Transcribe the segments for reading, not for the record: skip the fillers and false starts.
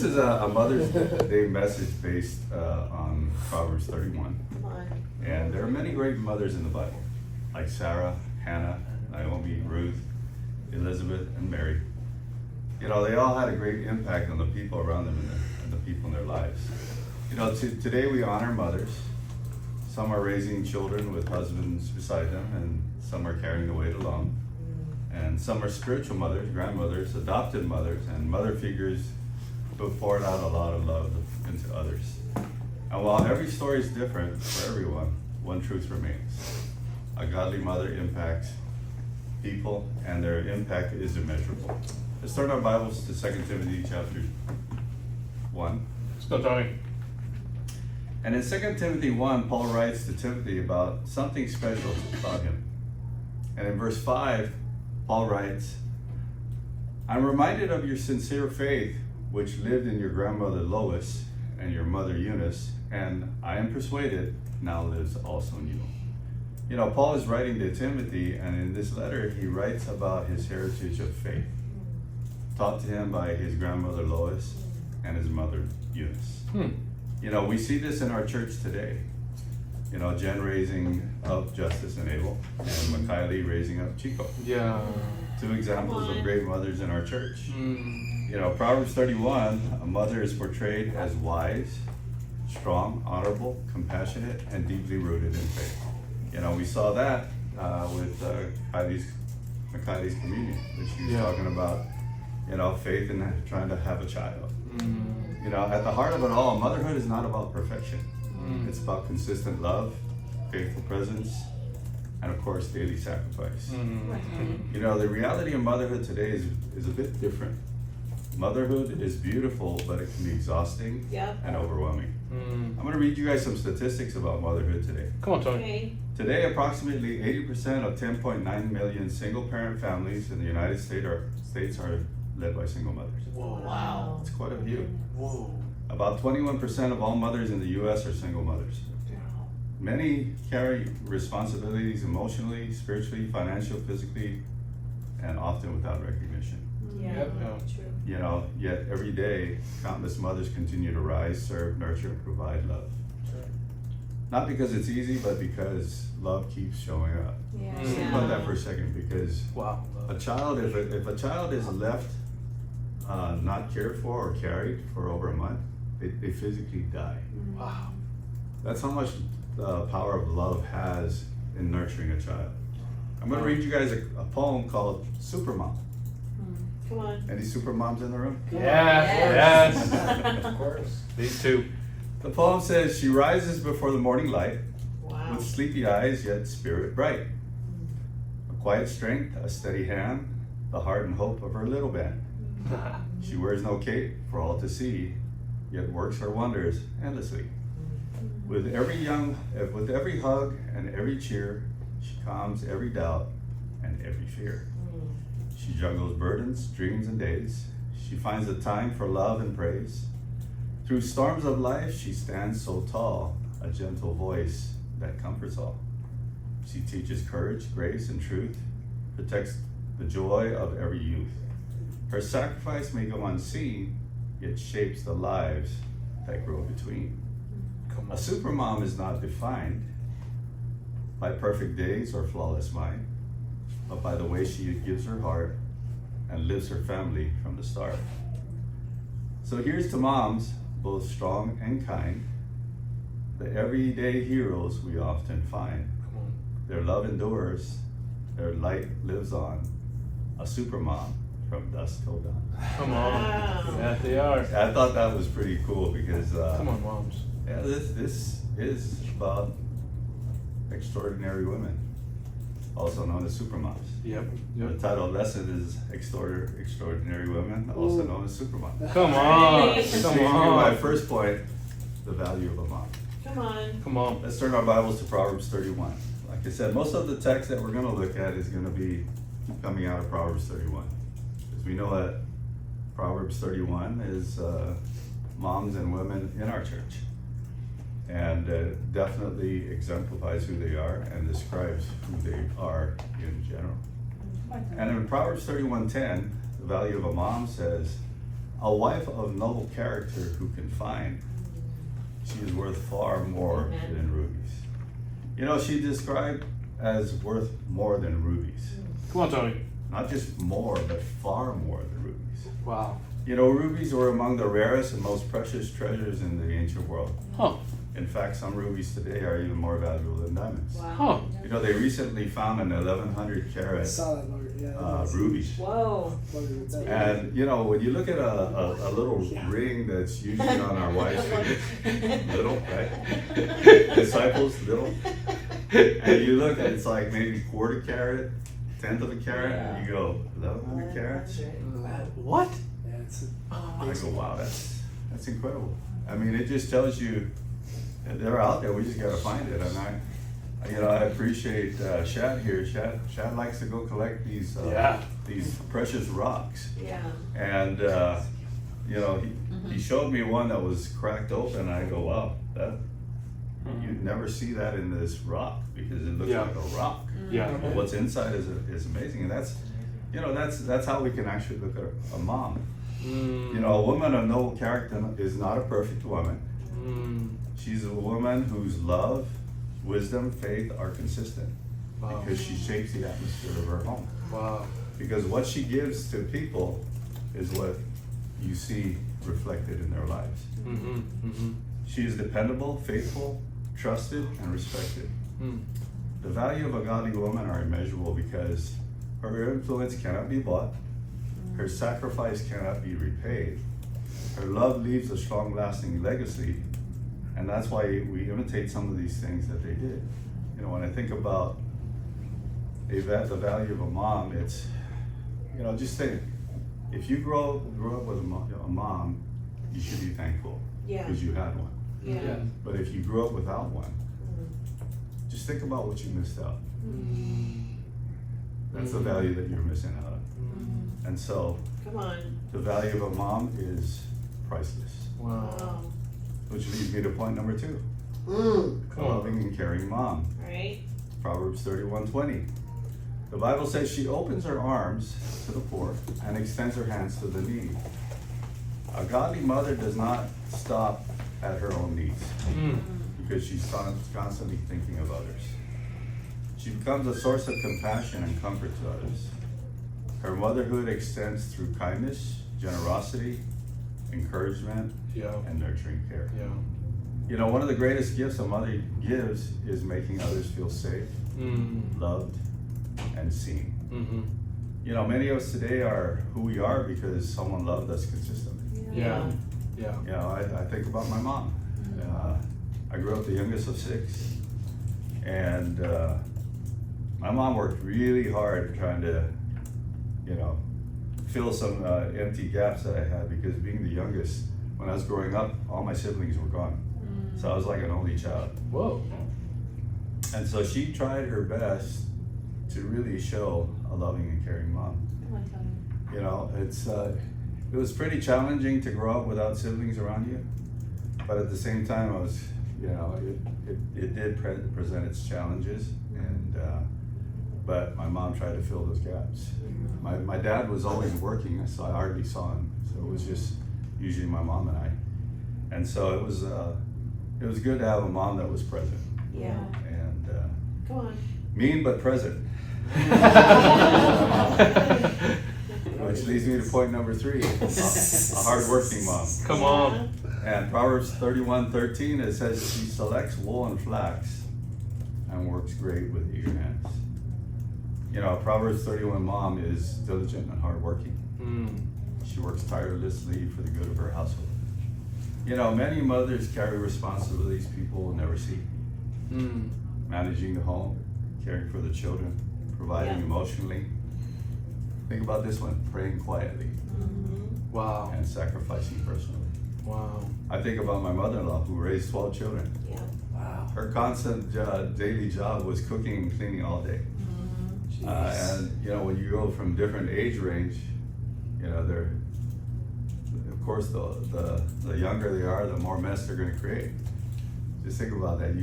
this is a Mother's Day message based on Proverbs 31. And there are many great mothers in the Bible, like Sarah, Hannah, Naomi, Ruth, Elizabeth, and Mary. You know, they all had a great impact on the people around them and the people in their lives. You know, today we honor mothers. Some are raising children with husbands beside them, and some are carrying the weight alone. And some are spiritual mothers, grandmothers, adopted mothers, and mother figures who have poured out a lot of love into others. And while every story is different for everyone, one truth remains. A godly mother impacts people, and their impact is immeasurable. Let's turn our Bibles to 2 Timothy chapter 1. Let's go, Tony. And in 2 Timothy 1, Paul writes to Timothy about something special about him. And in verse 5, Paul writes, I'm reminded of your sincere faith, which lived in your grandmother Lois and your mother Eunice, and I am persuaded now lives also in you. You know, Paul is writing to Timothy, and in this letter, he writes about his heritage of faith, taught to him by his grandmother Lois and his mother Eunice. You know, we see this in our church today. You know, Jen raising up Justice and Abel, and Mikhaili raising up Chico. Yeah. Two examples of great mothers in our church. You know, Proverbs 31, a mother is portrayed as wise, strong, honorable, compassionate, and deeply rooted in faith. You know, we saw that with Mikhaili's communion, which she was talking about, you know, faith in trying to have a child. You know, at the heart of it all, motherhood is not about perfection. It's about consistent love, faithful presence, and of course, daily sacrifice. You know, the reality of motherhood today is a bit different. Motherhood is beautiful, but it can be exhausting and overwhelming. I'm going to read you guys some statistics about motherhood today. Come on, Tony. Okay. Today, approximately 80% of 10.9 million single-parent families in the United States are led by single mothers. Whoa. Wow. It's quite a few. Whoa. About 21% of all mothers in the U.S. are single mothers. Many carry responsibilities emotionally, spiritually, financially, physically, and often without recognition. Yeah. Yep. True. You know, yet every day, countless mothers continue to rise, serve, nurture, and provide love. Not because it's easy, but because love keeps showing up. Yeah. Just think about that for a second, because Wow. a child, if a child is left not cared for or carried for over a month, they physically die. Wow. That's how much the power of love has in nurturing a child. I'm going to read you guys a poem called Supermom. Come on. Any super moms in the room? Yes. Of course. These two. The poem says, she rises before the morning light, Wow. with sleepy eyes yet spirit bright. A quiet strength, a steady hand, the heart and hope of her little band. She wears no cape for all to see, yet works her wonders endlessly. With every hug and every cheer, she calms every doubt and every fear. She juggles burdens, dreams, and days. She finds the time for love and praise. Through storms of life, she stands so tall, a gentle voice that comforts all. She teaches courage, grace, and truth, protects the joy of every youth. Her sacrifice may go unseen, yet shapes the lives that grow between. Come A on. supermom is not defined by perfect days or flawless mind, but by the way she gives her heart and lives her family from the start. So here's to moms, both strong and kind, the everyday heroes we often find. Come on. Their love endures, their light lives on, a supermom from dusk till dawn. Come on. Wow. Yeah, they are. I thought that was pretty cool because Come on, moms. yeah, this is about extraordinary women, also known as supermoms. Yep. The title of the lesson is Extraordinary Women, also known as supermoms. Come on. Hey. Which Come brings me to my on. first point, the value of a mom. Come on. Come on. Let's turn our Bibles to Proverbs 31. Like I said, most of the text that we're going to look at is going to be coming out of Proverbs 31. Because we know that Proverbs 31 is moms and women in our church. And definitely exemplifies who they are and describes who they are in general. And in Proverbs 31:10, the value of a mom says, a wife of noble character who can find, she is worth far more Amen. than rubies. You know, she described as worth more than rubies. Come on, Tony. Not just more, but far more than rubies. Wow. You know, rubies were among the rarest and most precious treasures in the ancient world. Huh. In fact, some rubies today are even more valuable than diamonds. Wow. Huh. You know, they recently found an 1100 I carat saw that, Lord. Yeah. ruby. Whoa. And you know, when you look at a little ring that's usually on our wife's fingers, little, right? Disciples, little. And you look at it's like maybe quarter carat, tenth of a carat, and you go, 1100 carats? What? Yeah, it's I go, wow, that's incredible. I mean, it just tells you that they're out there. We just got to find it. And I appreciate Shad here. Shad likes to go collect these these precious rocks. Yeah. And you know, he showed me one that was cracked open. And I go, wow, that you'd never see that in this rock because it looks like a rock. Yeah. But what's inside is amazing, and that's, you know, that's how we can actually look at a mom. You know, a woman of noble character is not a perfect woman. She's a woman whose love, wisdom, faith are consistent because she shapes the atmosphere of her home. Wow. Because what she gives to people is what you see reflected in their lives. She is dependable, faithful, trusted, and respected. The value of a godly woman are immeasurable because her influence cannot be bought, her sacrifice cannot be repaid, her love leaves a strong lasting legacy, and that's why we imitate some of these things that they did. You know, when I think about the value of a mom, it's, you know, just think, if you grew up with a mom, you should be thankful Yeah. because you had one. Yeah. But if you grew up without one, just think about what you missed out. That's the value that you're missing out on. And so, Come on. the value of a mom is priceless. Wow. Wow. Which leads me to point number 2. A loving and caring mom. Right? Proverbs 31:20. The Bible says she opens her arms to the poor and extends her hands to the needy. A godly mother does not stop at her own needs because she's constantly thinking of others. She becomes a source of compassion and comfort to others. Her motherhood extends through kindness, generosity, encouragement, and nurturing care. You know, one of the greatest gifts a mother gives is making others feel safe, loved, and seen. You know, many of us today are who we are because someone loved us consistently. Yeah. You know, I think about my mom. I grew up the youngest of 6, and my mom worked really hard trying to, you know, fill some empty gaps that I had because being the youngest, when I was growing up, all my siblings were gone. So I was like an only child. Whoa. And so she tried her best to really show a loving and caring mom. Come on, Tony. You know, it was pretty challenging to grow up without siblings around you, but at the same time, it did present its challenges, and but my mom tried to fill those gaps. My dad was always working, so I hardly saw him. So it was just usually my mom and I, and so it was good to have a mom that was present. Yeah. And Come on. mean but present. Which leads me to point number 3, a hardworking mom. Come on. And Proverbs 31:13, it says she selects wool and flax and works great with eager hands. You know, a Proverbs 31 mom is diligent and hardworking. She works tirelessly for the good of her household. You know, many mothers carry responsibilities people will never see. Managing the home, caring for the children, providing emotionally. Think about this one, praying quietly. Wow. And sacrificing personally. Wow. I think about my mother-in-law who raised 12 children. Yeah. Wow. Her constant daily job was cooking and cleaning all day. And you know, when you go from different age range, you know, they're, of course, the younger they are, the more mess they're going to create. Just think about that.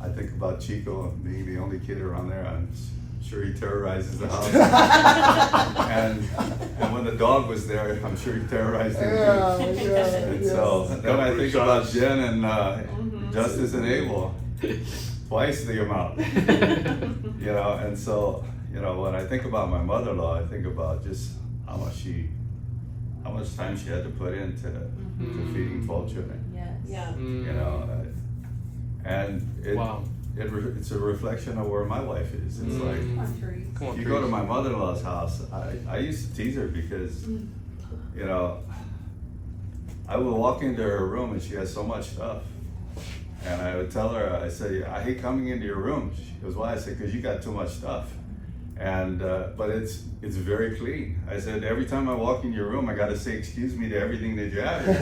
I think about Chico being the only kid around there. I'm sure he terrorizes the house. and when the dog was there, I'm sure he terrorized him too. And so then I think about Jen and Justice and Abel, twice the amount. You know, and so, you know, when I think about my mother-in-law, I think about just how much time she had to put into feeding 12 children. Yes. Yeah. You know, and it's a reflection of where my wife is. It's like, if you go to my mother-in-law's house, I used to tease her because, you know, I would walk into her room and she has so much stuff. And I would tell her, I said, I hate coming into your room. She goes, why? I said, because you got too much stuff. And, but it's very clean. I said, every time I walk in your room, I got to say, excuse me to everything that you have here.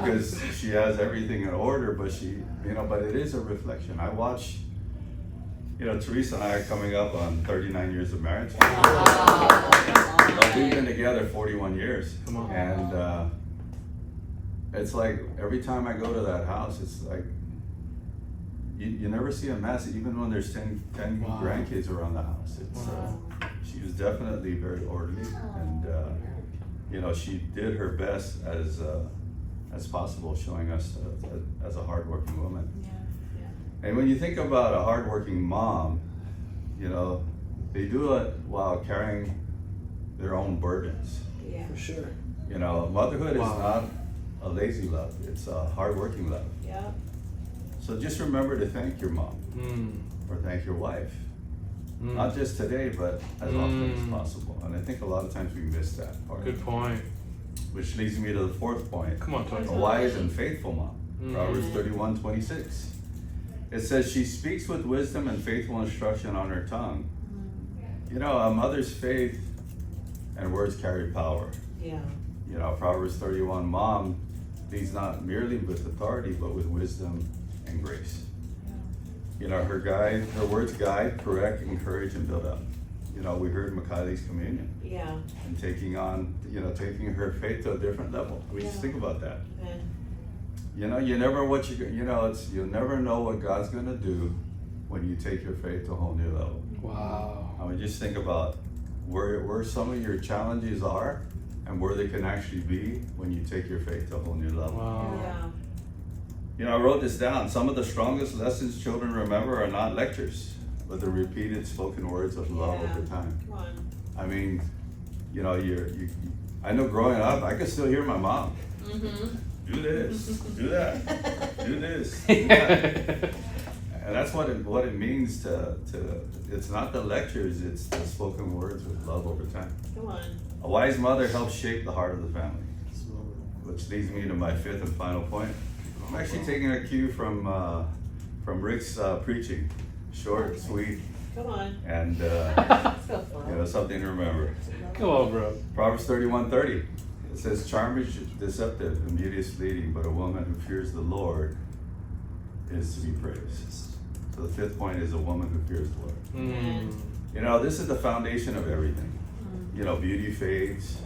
Because she has everything in order, but but it is a reflection. I watch, you know, Teresa and I are coming up on 39 years of marriage. We've been together 41 years. Come on. And it's like, every time I go to that house, it's like, you never see a mess, even when there's 10 grandkids around the house. It's, she was definitely very orderly, and you know, she did her best as possible, showing us as a hardworking woman. And when you think about a hardworking mom, you know, they do it while carrying their own burdens. Yeah. For sure. You know, motherhood is not a lazy love; it's a hardworking love. Yeah. So just remember to thank your mom or thank your wife. Not just today, but as often as possible. And I think a lot of times we miss that part. Good point. Which leads me to the fourth point. Come on, Tony. A wise and faithful mom. Proverbs 31:26. It says, she speaks with wisdom and faithful instruction on her tongue. You know, a mother's faith and words carry power. Yeah. You know, Proverbs 31, mom leads not merely with authority, but with wisdom and grace. You know, her words guide, correct, encourage, and build up. You know, we heard Makaylee's communion. Yeah. And taking her faith to a different level. We just think about that. Yeah. You know, you'll never know what God's gonna do when you take your faith to a whole new level. Wow. I mean, just think about where some of your challenges are and where they can actually be when you take your faith to a whole new level. Wow. Yeah. You know, I wrote this down. Some of the strongest lessons children remember are not lectures, but the repeated spoken words of love over time. Come on. I mean, you know, I know growing up, I could still hear my mom. Do this, do that, do this, do that. And that's what it means to it's not the lectures, it's the spoken words with love over time. Come on. A wise mother helps shape the heart of the family. Which leads me to my fifth and final point. I'm actually taking a cue from Rick's preaching. Short, sweet, Come on. and So fun. you know, something to remember. Come on, bro. Proverbs 31:30. It says, charm is deceptive and beauty is fleeting, but a woman who fears the Lord is to be praised. So the fifth point is a woman who fears the Lord. You know, this is the foundation of everything. You know, beauty fades,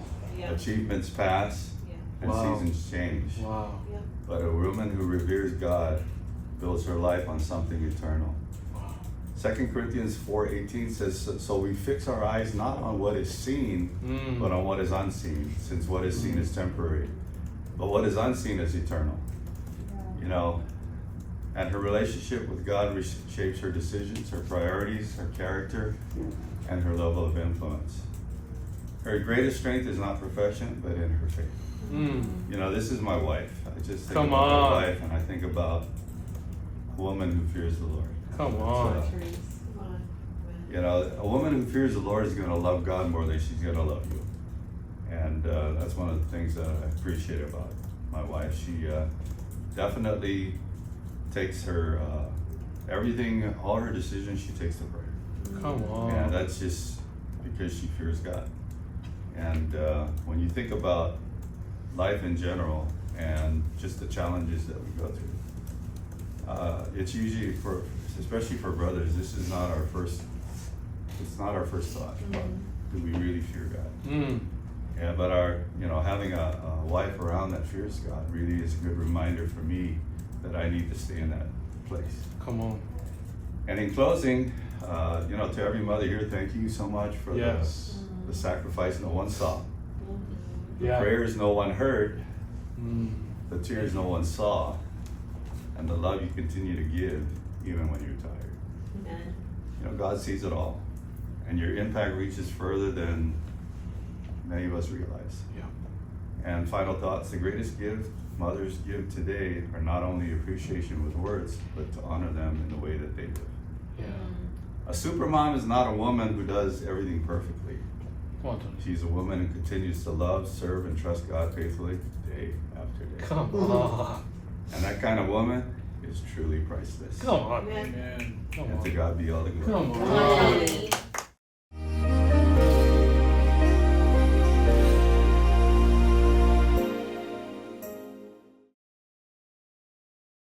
achievements pass, and seasons change. Wow. But a woman who reveres God builds her life on something eternal. 2 Corinthians 4:18 says, so we fix our eyes not on what is seen, but on what is unseen, since what is seen is temporary, but what is unseen is eternal. You know, and her relationship with God shapes her decisions, her priorities, her character, and her level of influence. Her greatest strength is not perfection, but in her faith. You know, this is my wife. I just think about my wife, and I think about a woman who fears the Lord. Come on. You know, a woman who fears the Lord is going to love God more than she's going to love you. And that's one of the things that I appreciate about my wife. She definitely takes her, everything, all her decisions, she takes to prayer. Come on. And that's just because she fears God. And when you think about life in general and just the challenges that we go through, it's usually especially for brothers, this is not our first. It's not our first thought. Do we really fear God? Yeah, but having a wife around that fears God really is a good reminder for me that I need to stay in that place. Come on. And in closing, To every mother here, thank you so much for Yes. the sacrifice no one saw, the Yeah. prayers no one heard, Mm. the tears no one saw, and the love you continue to give even when you're tired. Amen. God sees it all, and your impact reaches further than many of us realize. Yeah. And final thoughts, the greatest gift mothers give today are not only appreciation with words, but to honor them in the way that they live. Yeah. A supermom is not a woman who does everything perfectly. Come on, Tony. She's a woman who continues to love, serve, and trust God faithfully day after day. Come on. And that kind of woman is truly priceless. Come on. Amen. Man. Come And to on. God be all the glory. Come Come on. on, Tony.